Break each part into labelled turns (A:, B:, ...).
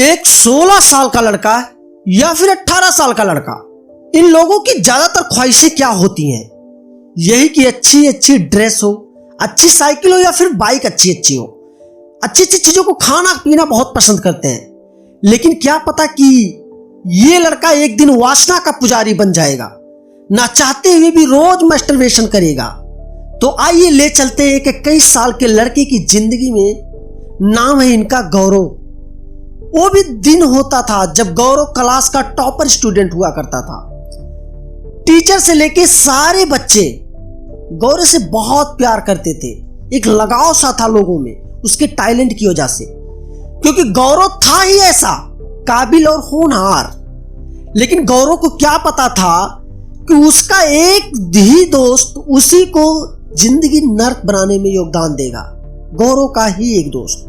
A: एक 16 साल का लड़का या फिर 18 साल का लड़का, इन लोगों की ज्यादातर ख्वाहिशें क्या होती हैं? यही कि अच्छी अच्छी ड्रेस हो, अच्छी साइकिल हो या फिर बाइक अच्छी अच्छी हो। अच्छी अच्छी चीजों को खाना पीना बहुत पसंद करते हैं। लेकिन क्या पता कि ये लड़का एक दिन वासना का पुजारी बन जाएगा, ना चाहते हुए भी रोज मास्टरबेशन करेगा। तो आइए ले चलते हैं एक 21 साल के लड़के की जिंदगी में। नाम है इनका गौरव। वो भी दिन होता था जब गौरव क्लास का टॉपर स्टूडेंट हुआ करता था। टीचर से लेके सारे बच्चे गौरव से बहुत प्यार करते थे। एक लगाव सा था लोगों में उसके टैलेंट की वजह से, क्योंकि गौरव था ही ऐसा काबिल और होनहार। लेकिन गौरव को क्या पता था कि उसका एक ही दोस्त उसी को जिंदगी नर्क बनाने में योगदान देगा। गौरव का ही एक दोस्त।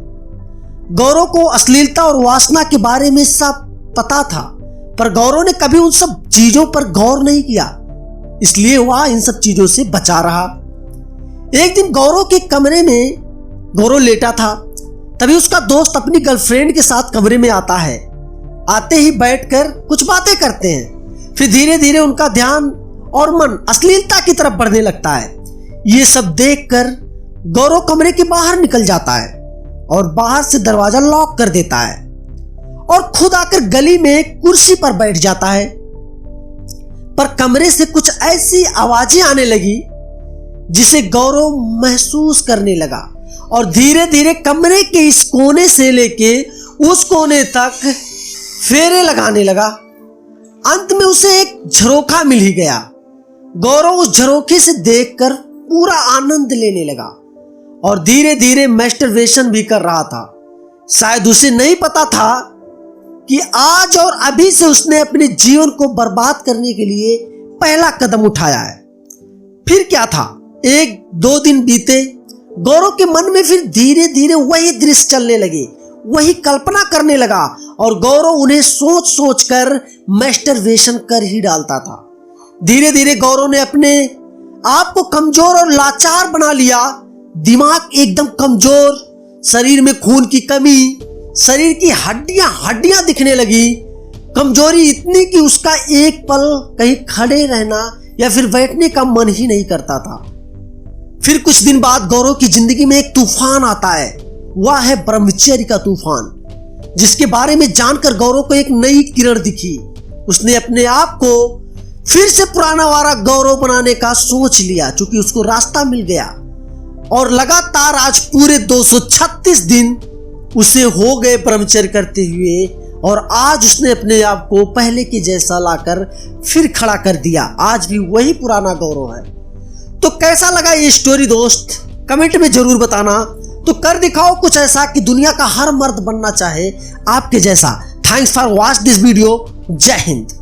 A: गौरव को अश्लीलता और वासना के बारे में सब पता था, पर गौरव ने कभी उन सब चीजों पर गौर नहीं किया, इसलिए वह इन सब चीजों से बचा रहा। एक दिन गौरव के कमरे में गौरव लेटा था, तभी उसका दोस्त अपनी गर्लफ्रेंड के साथ कमरे में आता है। आते ही बैठकर कुछ बातें करते हैं। फिर धीरे धीरे उनका ध्यान और मन अश्लीलता की तरफ बढ़ने लगता है। ये सब देखकर गौरव कमरे के बाहर निकल जाता है और बाहर से दरवाजा लॉक कर देता है और खुद आकर गली में कुर्सी पर बैठ जाता है। पर कमरे से कुछ ऐसी आवाजें आने लगी जिसे गौरव महसूस करने लगा और धीरे धीरे कमरे के इस कोने से लेके उस कोने तक फेरे लगाने लगा। अंत में उसे एक झरोखा मिल ही गया। गौरव उस झरोखे से देखकर पूरा आनंद लेने लगा और धीरे धीरे मास्टरबेशन भी कर रहा था। शायद उसे नहीं पता था कि आज और अभी से उसने अपने जीवन को बर्बाद करने के लिए पहला कदम उठाया है। फिर क्या था, 1-2 दिन बीते। गौरव के मन में फिर धीरे धीरे वही दृश्य चलने लगे, वही कल्पना करने लगा और गौरव उन्हें सोच सोच कर मास्टरबेशन कर ही डालता था। धीरे धीरे गौरव ने अपने आप को कमजोर और लाचार बना लिया। दिमाग एकदम कमजोर, शरीर में खून की कमी, शरीर की हड्डियां दिखने लगी। कमजोरी इतनी कि उसका एक पल कहीं खड़े रहना या फिर बैठने का मन ही नहीं करता था। फिर कुछ दिन बाद गौरव की जिंदगी में एक तूफान आता है। वह है ब्रह्मचर्य का तूफान, जिसके बारे में जानकर गौरव को एक नई किरण दिखी। उसने अपने आप को फिर से पुराना वाला गौरव बनाने का सोच लिया, क्योंकि उसको रास्ता मिल गया। और लगातार आज पूरे 236 दिन उसे हो गए ब्रह्मचर्य करते हुए, और आज उसने अपने आप को पहले के जैसा लाकर फिर खड़ा कर दिया। आज भी वही पुराना गौरव है। तो कैसा लगा ये स्टोरी दोस्त, कमेंट में जरूर बताना। तो कर दिखाओ कुछ ऐसा कि दुनिया का हर मर्द बनना चाहे आपके जैसा। Thanks for watch this video. जय हिंद।